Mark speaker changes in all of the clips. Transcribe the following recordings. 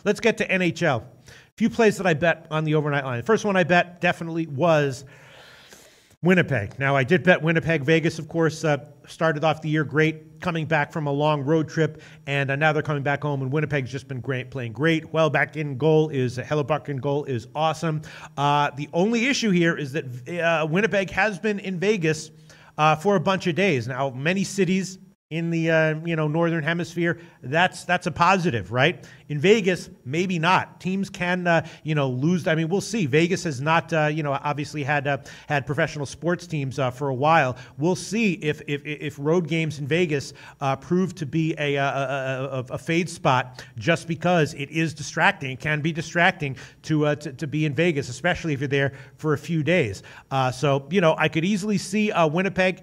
Speaker 1: Let's get to NHL. A few plays that I bet on the overnight line. The first one I bet definitely was Winnipeg. Now, I did bet Winnipeg. Vegas, of course, started off the year great, coming back from a long road trip, and now they're coming back home, and Winnipeg's just been great, playing great. Well, back in goal is Hellebuck in goal is awesome. The only issue here is that Winnipeg has been in Vegas for a bunch of days. Now, many cities in the northern hemisphere, that's a positive, right? In Vegas, maybe not. Teams can lose. I mean, we'll see. Vegas has not obviously had professional sports teams for a while. We'll see if road games in Vegas prove to be a fade spot, just because it is distracting. It can be distracting to be in Vegas, especially if you're there for a few days. So I could easily see Winnipeg,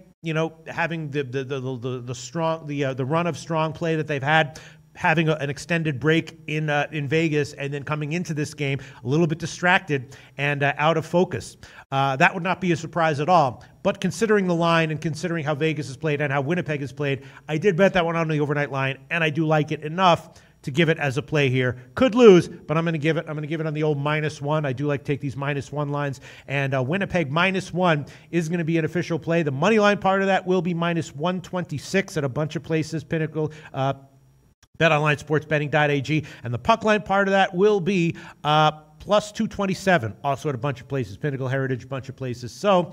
Speaker 1: having the run of strong play that they've had, having an extended break in Vegas, and then coming into this game a little bit distracted and out of focus. That would not be a surprise at all. But considering the line and considering how Vegas has played and how Winnipeg has played, I did bet that one on the overnight line, and I do like it enough to give it as a play here. Could lose, but I'm going to give it on the old -1. I do like to take these -1 lines, and Winnipeg -1 is going to be an official play. The money line part of that will be -126 at a bunch of places, Pinnacle, BetOnline, SportsBetting.ag, and the puck line part of that will be +227, also at a bunch of places, Pinnacle, Heritage, a bunch of places. So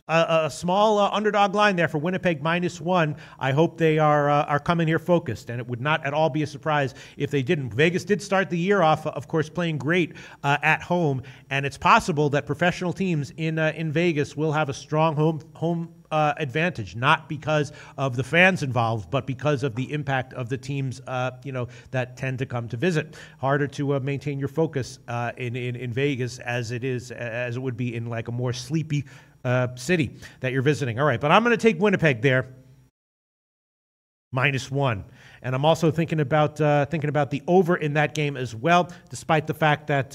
Speaker 1: a small underdog line there for Winnipeg -1. I hope they are coming here focused, and it would not at all be a surprise if they didn't. Vegas did start the year off, of course, playing great at home, and it's possible that professional teams in Vegas will have a strong home advantage, not because of the fans involved, but because of the impact of the teams that tend to come to visit. Harder to maintain your focus in Vegas as it would be in like a more sleepy city that you're visiting. All right, but I'm going to take Winnipeg there, -1, and I'm also thinking about the over in that game as well, despite the fact that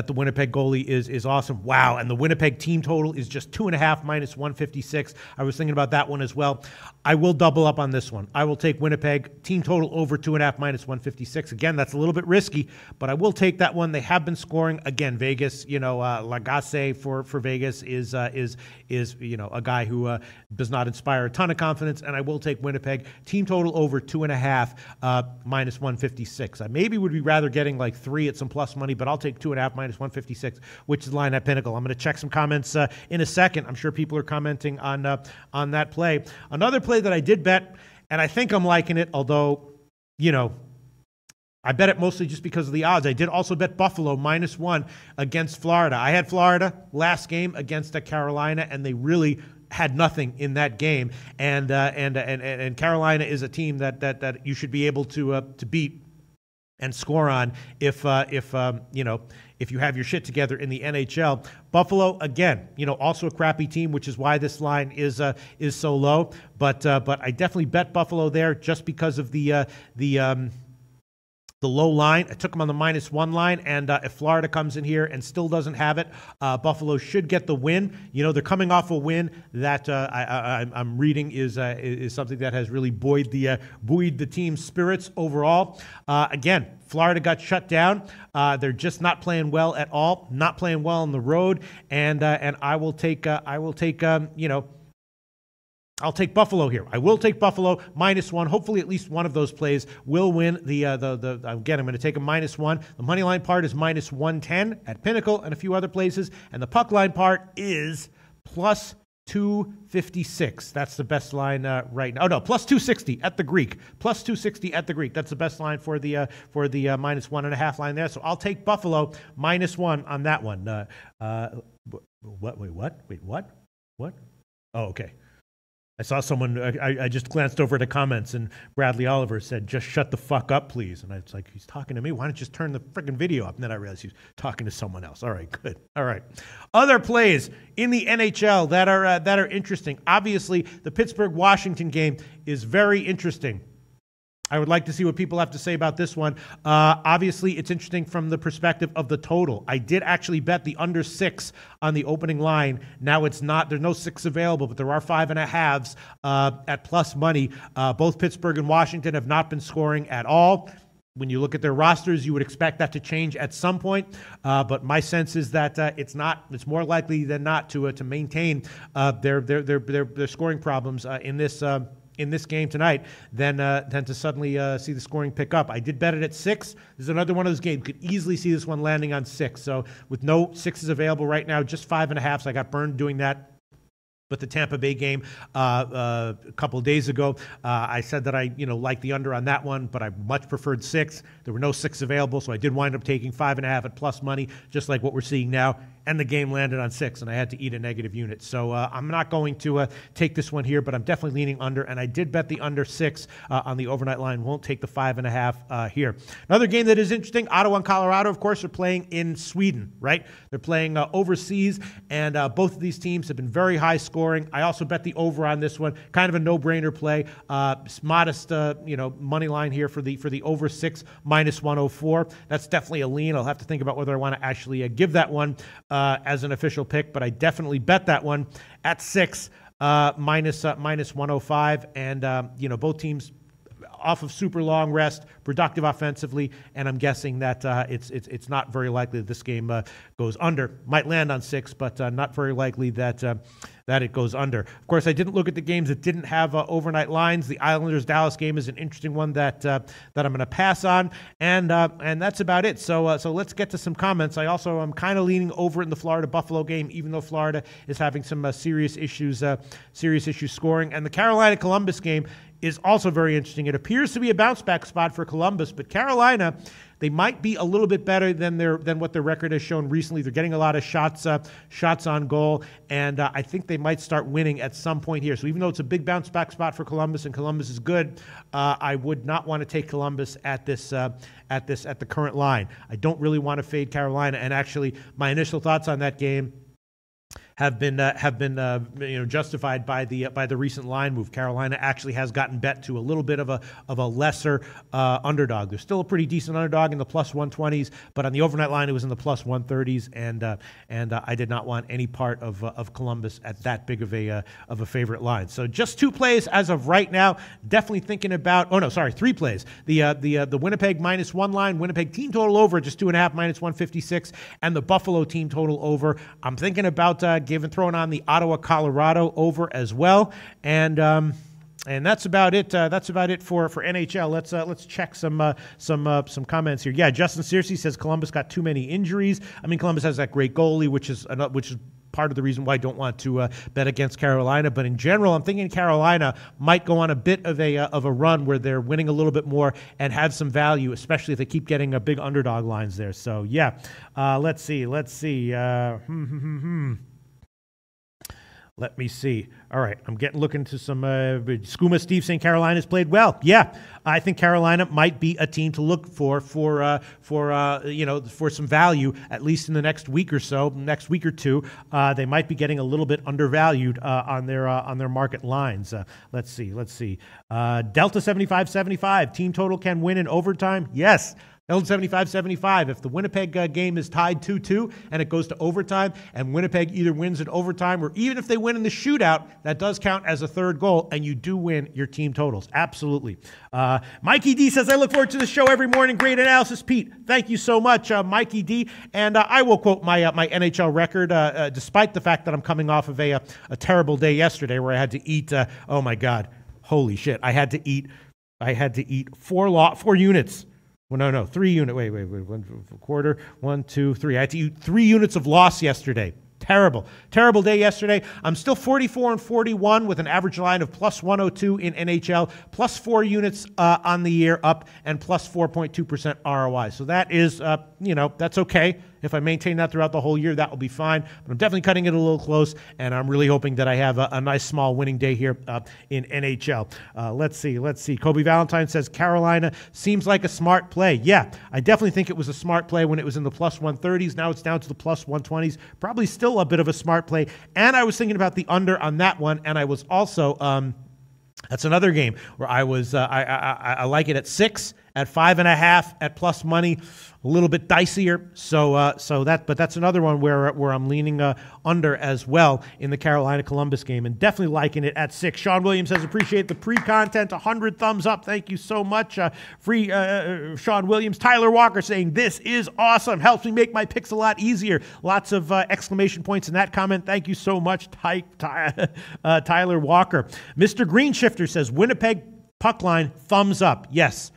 Speaker 1: the Winnipeg goalie is awesome. Wow, and the Winnipeg team total is just 2.5 -156. I was thinking about that one as well. I will double up on this one. I will take Winnipeg team total over 2.5 -156. Again, that's a little bit risky, but I will take that one. They have been scoring. Again, Vegas, Lagasse for Vegas is a guy who does not inspire a ton of confidence, and I will take Winnipeg team total over 2.5 -156. I maybe would be rather getting like 3 at some plus money, but I'll take 2.5 -156, which is the line at Pinnacle. I'm going to check some comments in a second. I'm sure people are commenting on that play. Another play that I did bet, and I think I'm liking it, although, I bet it mostly just because of the odds. I did also bet Buffalo -1 against Florida. I had Florida last game against Carolina, and they really had nothing in that game. And Carolina is a team that you should be able to beat and score on if you have your shit together in the NHL. Buffalo, again, also a crappy team, which is why this line is so low. But I definitely bet Buffalo there just because of the low line. I took them on the -1 line, and if Florida comes in here and still doesn't have it, Buffalo should get the win. They're coming off a win that I'm reading is something that has really buoyed the team's spirits overall. Again, Florida got shut down. They're just not playing well at all. Not playing well on the road, and I will take I'll take Buffalo here. I will take Buffalo -1. Hopefully, at least one of those plays will win. Again, I'm going to take a -1. The money line part is -110 at Pinnacle and a few other places, and the puck line part is +256. That's the best line right now. Oh no, +260 at the Greek. +260 at the Greek. That's the best line for the -1.5 line there. So I'll take Buffalo -1 on that one. What? Wait, what? Wait, what? What? Oh, okay. I saw someone, I just glanced over the comments, and Bradley Oliver said, "Just shut the fuck up, please." And I was like, he's talking to me. Why don't you just turn the freaking video up? And then I realized he was talking to someone else. All right, good. All right. Other plays in the NHL that are interesting. Obviously, the Pittsburgh-Washington game is very interesting. I would like to see what people have to say about this one. Obviously, it's interesting from the perspective of the total. I did actually bet the under 6 on the opening line. Now it's not. There's no 6 available, but there are 5.5s at plus money. Both Pittsburgh and Washington have not been scoring at all. When you look at their rosters, you would expect that to change at some point. But my sense is that it's not. It's more likely than not to maintain their scoring problems in this game tonight than to suddenly see the scoring pick up. I did bet it at 6. This is another one of those games. Could easily see this one landing on 6. So with no 6s available right now, just 5.5. So I got burned doing that. But the Tampa Bay game a couple of days ago, I said that I liked the under on that one, but I much preferred 6. There were no 6 available, so I did wind up taking 5.5 at plus money, just like what we're seeing now. And the game landed on 6, and I had to eat a negative unit. So I'm not going to take this one here, but I'm definitely leaning under. And I did bet the under 6 on the overnight line. Won't take the 5.5 here. Another game that is interesting, Ottawa and Colorado, of course, are playing in Sweden, right? They're playing overseas, and both of these teams have been very high scoring. I also bet the over on this one. Kind of a no-brainer play. Modest, money line here for the over 6 minus 104. That's definitely a lean. I'll have to think about whether I want to actually give that one as an official pick, but I definitely bet that one at 6 minus 105. And both teams off of super long rest, productive offensively, and I'm guessing that it's not very likely that this game goes under. Might land on 6, but not very likely that it goes under. Of course, I didn't look at the games that didn't have overnight lines. The Islanders-Dallas game is an interesting one that I'm going to pass on, and that's about it. So let's get to some comments. I'm kind of leaning over in the Florida-Buffalo game, even though Florida is having some serious issues scoring, and the Carolina-Columbus game is also very interesting. It appears to be a bounce-back spot for Columbus, but Carolina, they might be a little bit better than what their record has shown recently. They're getting a lot of shots on goal, and I think they might start winning at some point here. So even though it's a big bounce-back spot for Columbus, and Columbus is good, I would not want to take Columbus at the current line. I don't really want to fade Carolina, and actually, my initial thoughts on that game have been justified by the recent line move. Carolina actually has gotten bet to a little bit of a lesser underdog. They're still a pretty decent underdog in the plus 120s, but on the overnight line it was in the plus 130s, and I did not want any part of Columbus at that big of a favorite line. So just 2 plays as of right now. Definitely thinking about 3 plays. The Winnipeg minus 1 line, Winnipeg team total over just 2.5 minus 156, and the Buffalo team total over. I'm thinking about throwing on the Ottawa Colorado over as well, and that's about it. That's about it for NHL. Let's check some comments here. Yeah, Justin Searcy says Columbus got too many injuries. I mean, Columbus has that great goalie, which is part of the reason why I don't want to bet against Carolina. But in general, I'm thinking Carolina might go on a bit of a run where they're winning a little bit more and have some value, especially if they keep getting big underdog lines there. So yeah, let's see. Let me see. All right, I'm looking to some Skooma Steve saying Carolina's played well. Yeah, I think Carolina might be a team to look for some value, at least in the next week or so, next week or two. They might be getting a little bit undervalued on their market lines. Let's see. Delta 75-75 team total can win in overtime. Yes. 75-75. If the Winnipeg game is tied 2-2 and it goes to overtime, and Winnipeg either wins in overtime or even if they win in the shootout, that does count as a third goal, and you do win your team totals. Absolutely. Mikey D says, I look forward to the show every morning. Great analysis, Pete. Thank you so much, Mikey D. And I will quote my NHL record, despite the fact that I'm coming off of a terrible day yesterday where I had to eat, oh my God, holy shit. I had to eat 4 units. Well, no, 3 units. Wait, 1 quarter, 1, 2, 3. I had to eat 3 units of loss yesterday. Terrible day yesterday. I'm still 44-41 with an average line of plus 102 in NHL, plus 4 units on the year up, and plus 4.2% ROI. So that is, that's okay. If I maintain that throughout the whole year, that will be fine. But I'm definitely cutting it a little close, and I'm really hoping that I have a nice small winning day here in NHL. Let's see. Kobe Valentine says Carolina seems like a smart play. Yeah, I definitely think it was a smart play when it was in the plus 130s. Now it's down to the plus 120s. Probably still a bit of a smart play. And I was thinking about the under on that one, and I was also That's another game where I was I like it at 6, at 5.5, at plus money, a little bit dicier. But that's another one where I'm leaning under as well in the Carolina Columbus game, and definitely liking it at 6. Sean Williams says appreciate the pre-content, 100 thumbs up. Thank you so much, free Sean Williams. Tyler Walker saying this is awesome, helps me make my picks a lot easier. Lots of exclamation points in that comment. Thank you so much, Tyler Walker. Mr. Greenshifter says Winnipeg puck line, thumbs up. Yes.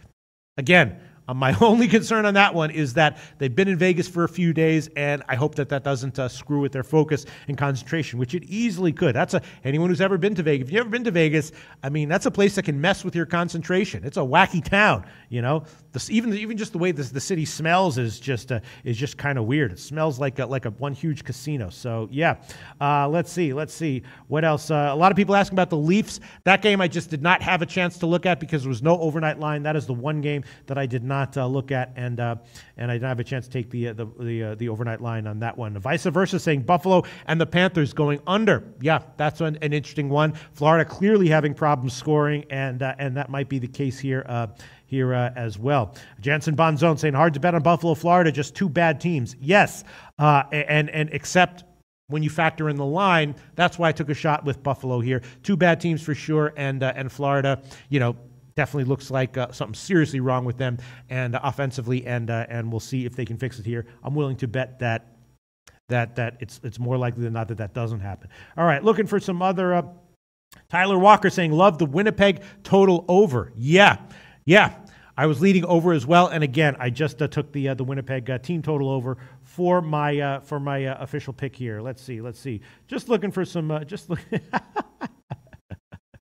Speaker 1: Again, my only concern on that one is that they've been in Vegas for a few days, and I hope that doesn't screw with their focus and concentration, which it easily could. Anyone who's ever been to Vegas, if you've ever been to Vegas, I mean, that's a place that can mess with your concentration. It's a wacky town, you know. Even just the way the city smells is just kind of weird. It smells like a one huge casino. So yeah, let's see what else. A lot of people asking about the Leafs. That game I just did not have a chance to look at because there was no overnight line. That is the one game that I did not look at, and I didn't have a chance to take the overnight line on that one. Vice versa, saying Buffalo and the Panthers going under. Yeah, that's an interesting one. Florida clearly having problems scoring, and that might be the case here as well. Jansen Bonzone saying hard to bet on Buffalo, Florida, just two bad teams. Yes, and except when you factor in the line, that's why I took a shot with Buffalo here. Two bad teams for sure, and Florida, you know, definitely looks like something seriously wrong with them and offensively, and we'll see if they can fix it here. I'm willing to bet that it's more likely than not that doesn't happen. All right, looking for some other. Tyler Walker saying love the Winnipeg total over. Yeah, I was leading over as well, and again, I just took the Winnipeg team total over for my official pick here. Let's see. Just looking for some.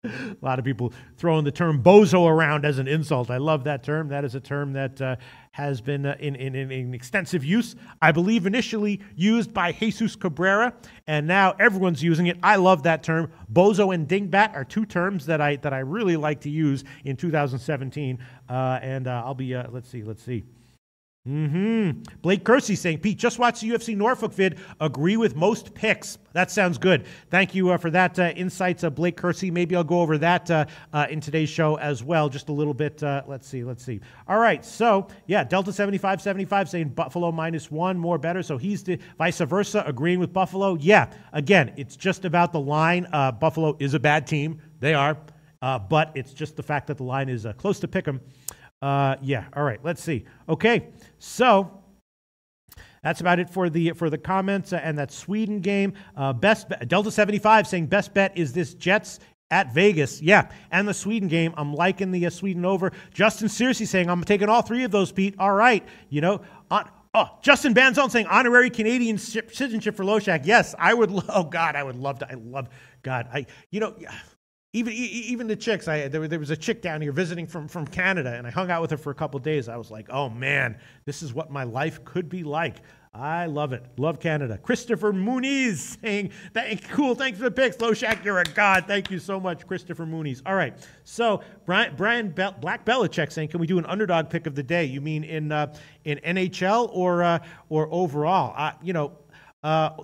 Speaker 1: A lot of people throwing the term bozo around as an insult. I love that term. That is a term that has been in extensive use. I believe initially used by Jesus Cabrera, and now everyone's using it. I love that term. Bozo and dingbat are two terms that I really like to use in 2017. I'll be let's see. Blake Kersey saying, Pete, just watch the UFC Norfolk vid. Agree with most picks. That sounds good. Thank you for that insights, Blake Kersey. Maybe I'll go over that in today's show as well, just a little bit. Let's see. All right, so yeah, Delta 7575 saying Buffalo -1, more better. So he's vice versa, agreeing with Buffalo. Yeah, again, it's just about the line. Buffalo is a bad team. They are. But it's just the fact that the line is close to pick 'em. Yeah. All right. Let's see. Okay. So that's about it for the comments and that Sweden game. Delta 75 saying best bet is this Jets at Vegas. Yeah. And the Sweden game. I'm liking the Sweden over. Justin Searcy saying I'm taking all three of those, Pete. All right. You know, Justin Banzone saying honorary Canadian citizenship for Loshak. Yes, I would. Oh God, I would love to. Even the chicks, there was a chick down here visiting from Canada, and I hung out with her for a couple of days. I was like, oh man, this is what my life could be like. I love it. Love Canada. Christopher Muniz saying, cool, thanks for the picks. Loshak, you're a god. Thank you so much, Christopher Muniz. All right, so Brian Black Belichick saying, can we do an underdog pick of the day? You mean in NHL or overall?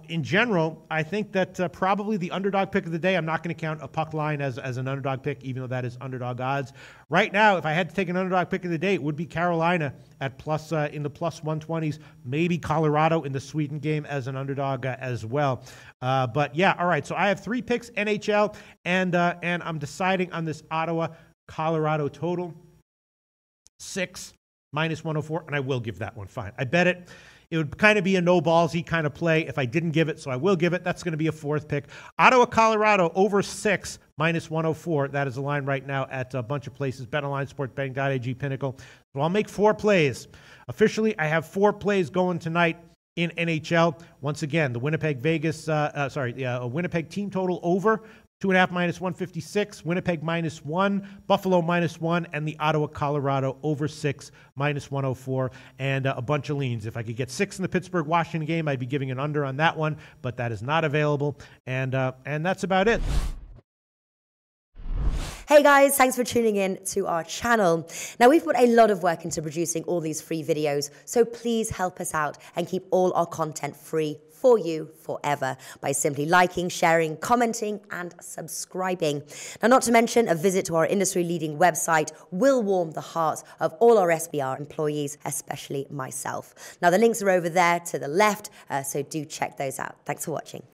Speaker 1: In general, I think that probably the underdog pick of the day, I'm not going to count a puck line as an underdog pick, even though that is underdog odds. Right now, if I had to take an underdog pick of the day, it would be Carolina at plus in the plus 120s, maybe Colorado in the Sweden game as an underdog as well. But yeah, all right. So I have 3 picks, NHL, and I'm deciding on this Ottawa-Colorado total, 6 -104, and I will give that one fine. I bet it. It would kind of be a no-ballsy kind of play if I didn't give it, so I will give it. That's going to be a 4th pick. Ottawa, Colorado, over 6, -104. That is the line right now at a bunch of places. BetOnline, SportsBetting.ag, Pinnacle. So I'll make 4 plays. Officially, I have 4 plays going tonight in NHL. Once again, the Winnipeg Winnipeg team total over. 2.5 -156, Winnipeg -1, Buffalo -1, and the Ottawa, Colorado over 6 -104, and a bunch of leans. If I could get 6 in the Pittsburgh, Washington game, I'd be giving an under on that one, but that is not available, and that's about it.
Speaker 2: Hey guys, thanks for tuning in to our channel. Now we've put a lot of work into producing all these free videos, so please help us out and keep all our content free for you forever by simply liking, sharing, commenting, and subscribing. Now, not to mention, a visit to our industry-leading website will warm the hearts of all our SBR employees, especially myself. Now, the links are over there to the left, so do check those out. Thanks for watching.